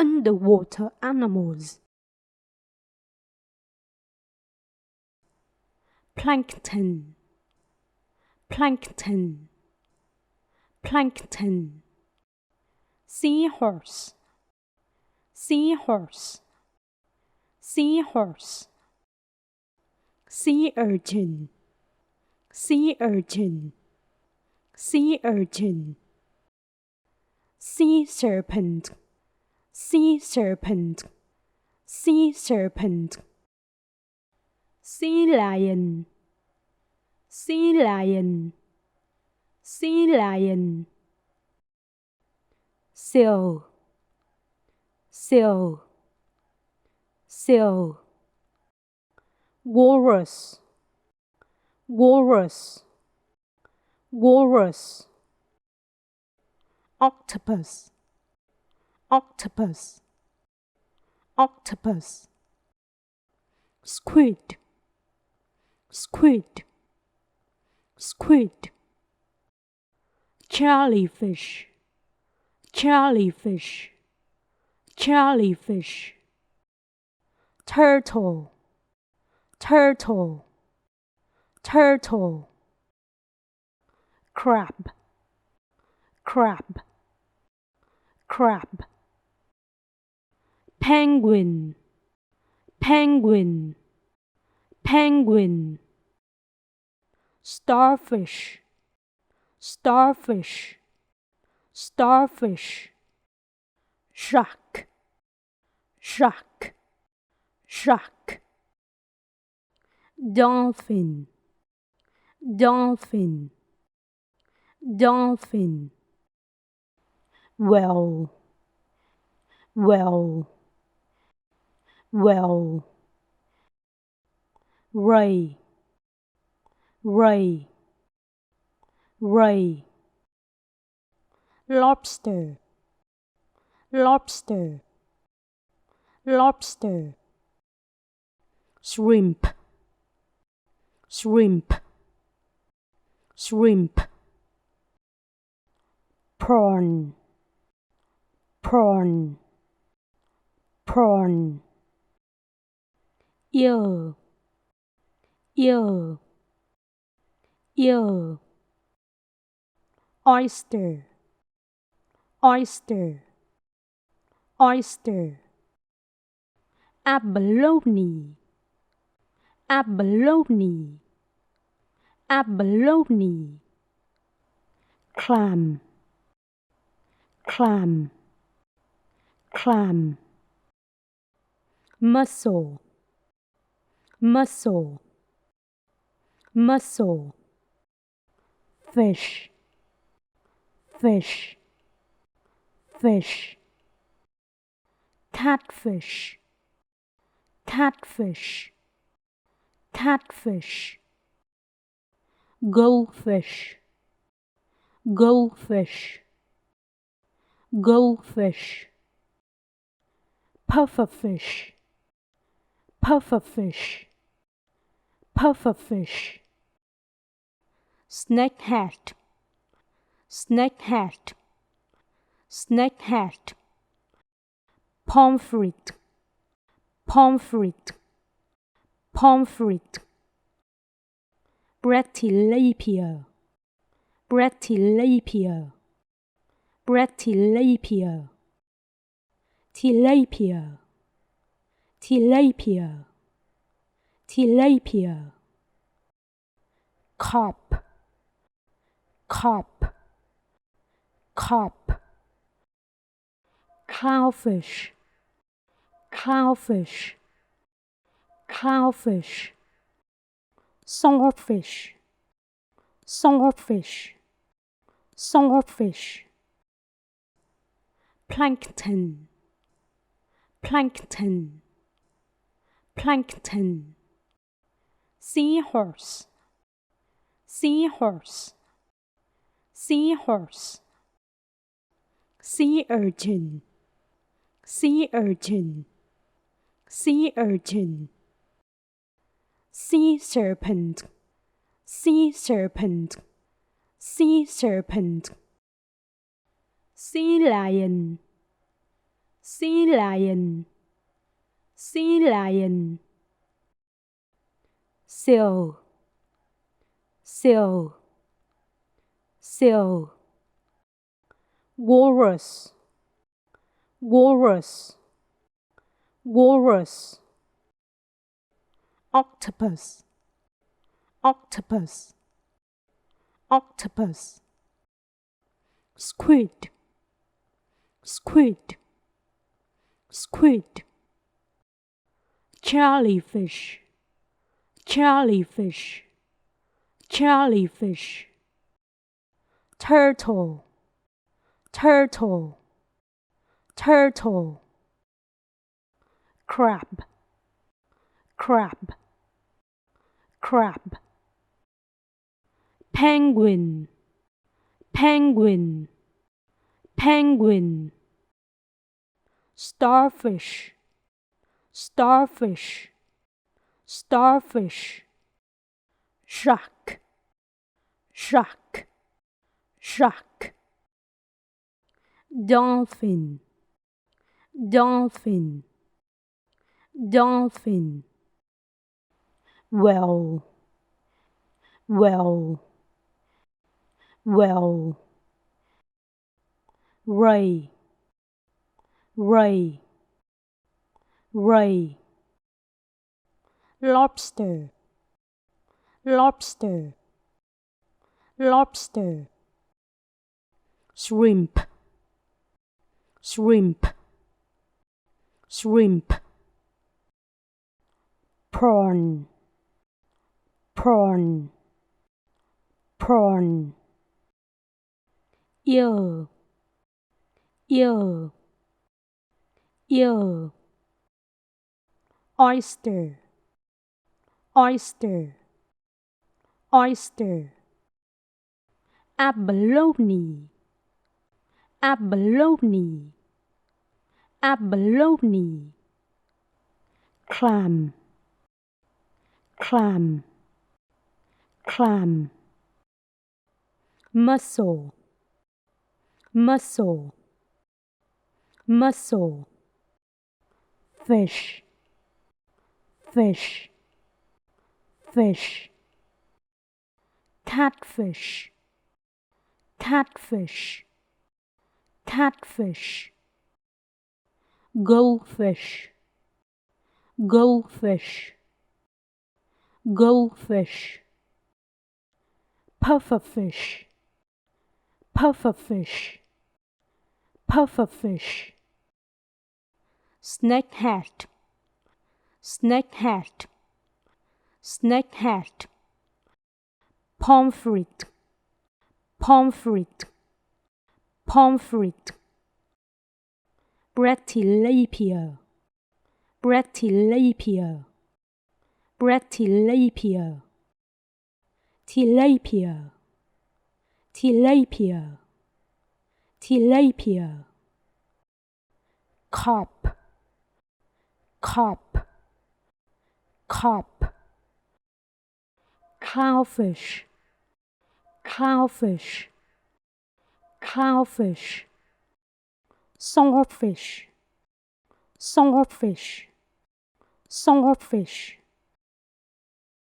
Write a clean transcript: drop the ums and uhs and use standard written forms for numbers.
underwater animals. Plankton, plankton, plankton. Seahorse, seahorse, seahorse. Sea urchin, sea urchin, sea urchin. Sea serpent, sea serpent, sea serpent. Sea lion, sea lion, sea lion. Seal, seal, seal. Walrus, walrus, walrus. Octopus, octopus, octopus. Squid, squid, squid. Jellyfish, jellyfish, jellyfish. Turtle, turtle, turtle. Crab, crab, crab. Penguin, penguin, penguin. Starfish, starfish, starfish. Shark, shark, shark. Dolphin, dolphin, dolphin. Whale, whale, whale. Ray, ray, ray. Lobster, lobster, lobster. Shrimp, shrimp, shrimp. Prawn, prawn, prawn. Ear, ear, ear. Oyster, oyster, oyster. Abalone, abalone, abalone. Clam, clam, clam. Mussel, mussel, mussel. Fish, fish, fish. Catfish, catfish, catfish. Goldfish, goldfish, goldfish. Pufferfish, pufferfish, pufferfish. Snakehead, snakehead, snakehead. Pomfret, pomfret, pomfret. Bratilapia, bratilapia, bratilapia. Tilapia, tilapia, tilapia. Carp, carp, carp. Clownfish, clownfish, clownfish. Swordfish, swordfish, swordfish. Plankton, plankton, plankton. Seahorse, seahorse, seahorse. Sea urchin, sea urchin, sea urchin. Sea serpent, sea serpent, sea serpent. Sea lion, sea lion, sea lion. Seal, seal, seal. Walrus, walrus, walrus. Octopus, octopus, octopus. Squid, squid, squid. Jellyfish, jellyfish, jellyfish. Turtle, turtle, turtle. Crab, crab, crab. Penguin, penguin, penguin. Starfish, starfish, starfish. Shark, shark, shark. Dolphin, dolphin, dolphin. Whale, whale, whale. Ray, ray, ray. Lobster, lobster, lobster. Shrimp, shrimp, shrimp. Prawn, prawn, prawn. Ear, ear, ear. Oyster, oyster, oyster. Abalone, abalone, abalone. Clam, clam, clam. Mussel, mussel, mussel. Fish, fish, fish. Catfish, catfish, catfish. Goldfish, goldfish, goldfish. Pufferfish, pufferfish, pufferfish. Snakehead, snakehead, snakehead. Pomfret, pomfret, pomfret. Bratilapia, bratilapia, bratilapia. Tilapia, tilapia, tilapia. Carp, carp, carp. Clownfish, clownfish, clownfish. Swordfish, swordfish, swordfish.